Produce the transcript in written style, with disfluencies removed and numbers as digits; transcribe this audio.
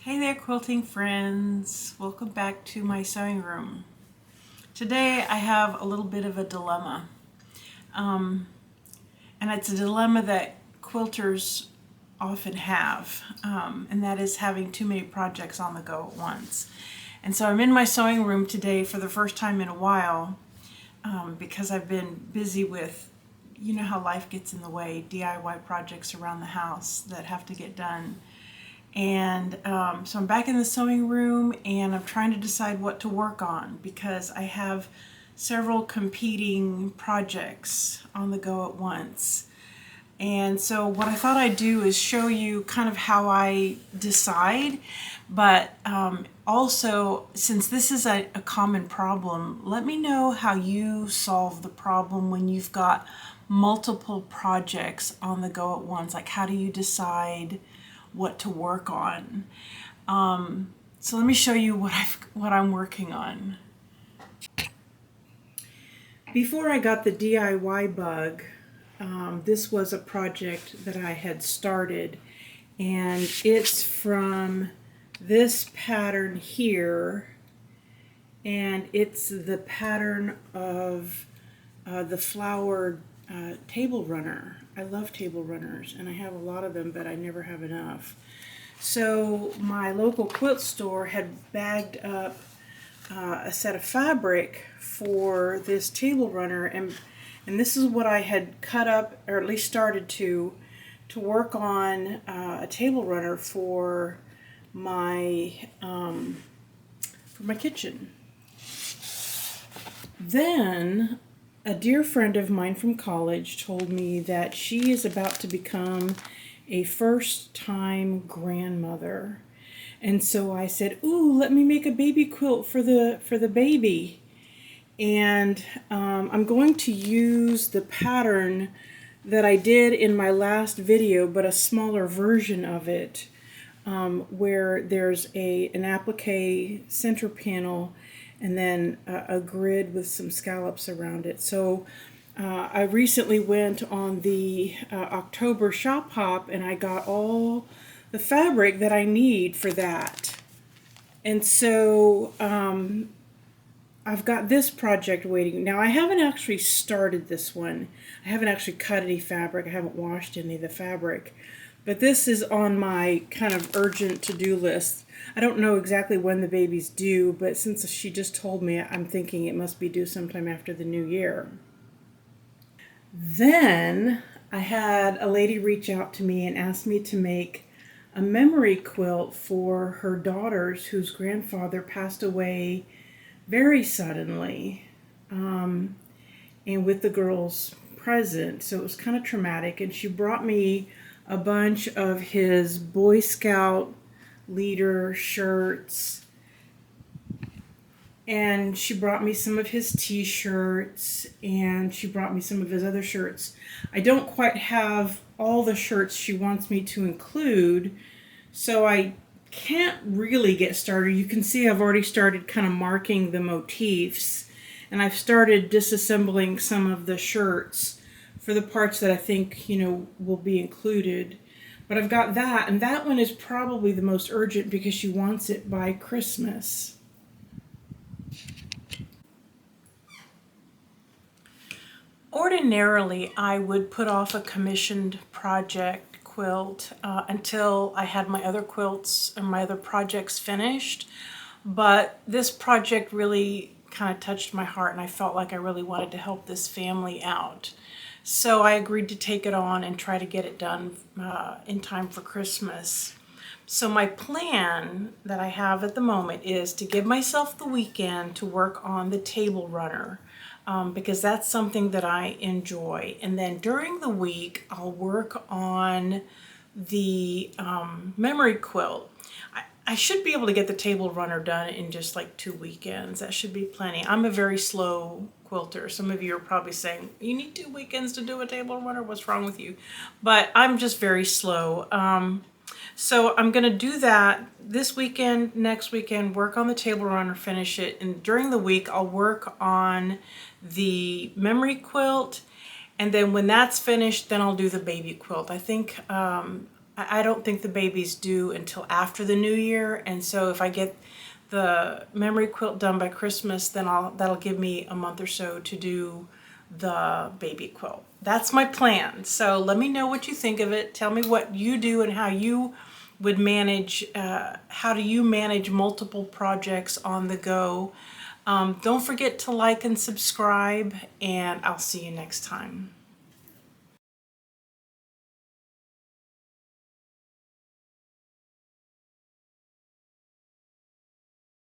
Hey there, quilting friends. Welcome back to my sewing room. Today I have a little bit of a dilemma. And it's a dilemma that quilters often have, and that is having too many projects on the go at once. And so I'm in my sewing room today for the first time in a while because I've been busy with, you know how life gets in the way, DIY projects around the house that have to get done. And so I'm back in the sewing room and I'm trying to decide what to work on because I have several competing projects on the go at once. And so what I thought I'd do is show you kind of how I decide, but also, since this is a common problem, let me know how you solve the problem when you've got multiple projects on the go at once. Like, how do you decide what to work on? So let me show you what I'm working on. Before I got the DIY bug, this was a project that I had started, and it's from this pattern here, and it's the pattern of the flowered table runner. I love table runners, and I have a lot of them, but I never have enough. So my local quilt store had bagged up a set of fabric for this table runner, and this is what I had cut up, or at least started to work on a table runner for my kitchen. Then a dear friend of mine from college told me that she is about to become a first-time grandmother. And so I said, ooh, let me make a baby quilt for the baby. And I'm going to use the pattern that I did in my last video, but a smaller version of it, where there's an applique center panel and then a grid with some scallops around it. So I recently went on the October shop hop and I got all the fabric that I need for that. And so I've got this project waiting. Now I haven't actually started this one. I haven't actually cut any fabric. I haven't washed any of the fabric. But this is on my kind of urgent to-do list. I don't know exactly when the baby's due, but since she just told me, I'm thinking it must be due sometime after the new year. Then I had a lady reach out to me and ask me to make a memory quilt for her daughters whose grandfather passed away very suddenly, and with the girls present, so it was kind of traumatic. And she brought me a bunch of his Boy Scout leader shirts, and she brought me some of his t-shirts, and she brought me some of his other shirts. I don't quite have all the shirts she wants me to include, so I can't really get started. You can see I've already started kind of marking the motifs, and I've started disassembling some of the shirts for the parts that I think, will be included. But I've got that, and that one is probably the most urgent because she wants it by Christmas. Ordinarily, I would put off a commissioned project quilt until I had my other quilts and my other projects finished, but this project really kind of touched my heart, and I felt like I really wanted to help this family out. So I agreed to take it on and try to get it done in time for Christmas. So my plan that I have at the moment is to give myself the weekend to work on the table runner, because that's something that I enjoy. And then during the week, I'll work on the memory quilt. I should be able to get the table runner done in just like 2 weekends. That should be plenty. I'm a very slow quilter. Some of you are probably saying, you need 2 weekends to do a table runner? What's wrong with you? But I'm just very slow. So I'm going to do that this weekend, next weekend, work on the table runner, finish it. And during the week, I'll work on the memory quilt. And then when that's finished, then I'll do the baby quilt. I think I don't think the baby's due until after the new year, and so if I get the memory quilt done by Christmas, then that'll give me a month or so to do the baby quilt. That's my plan. So let me know what you think of it. Tell me what you do and how you would manage, how do you manage multiple projects on the go. Don't forget to like and subscribe, and I'll see you next time.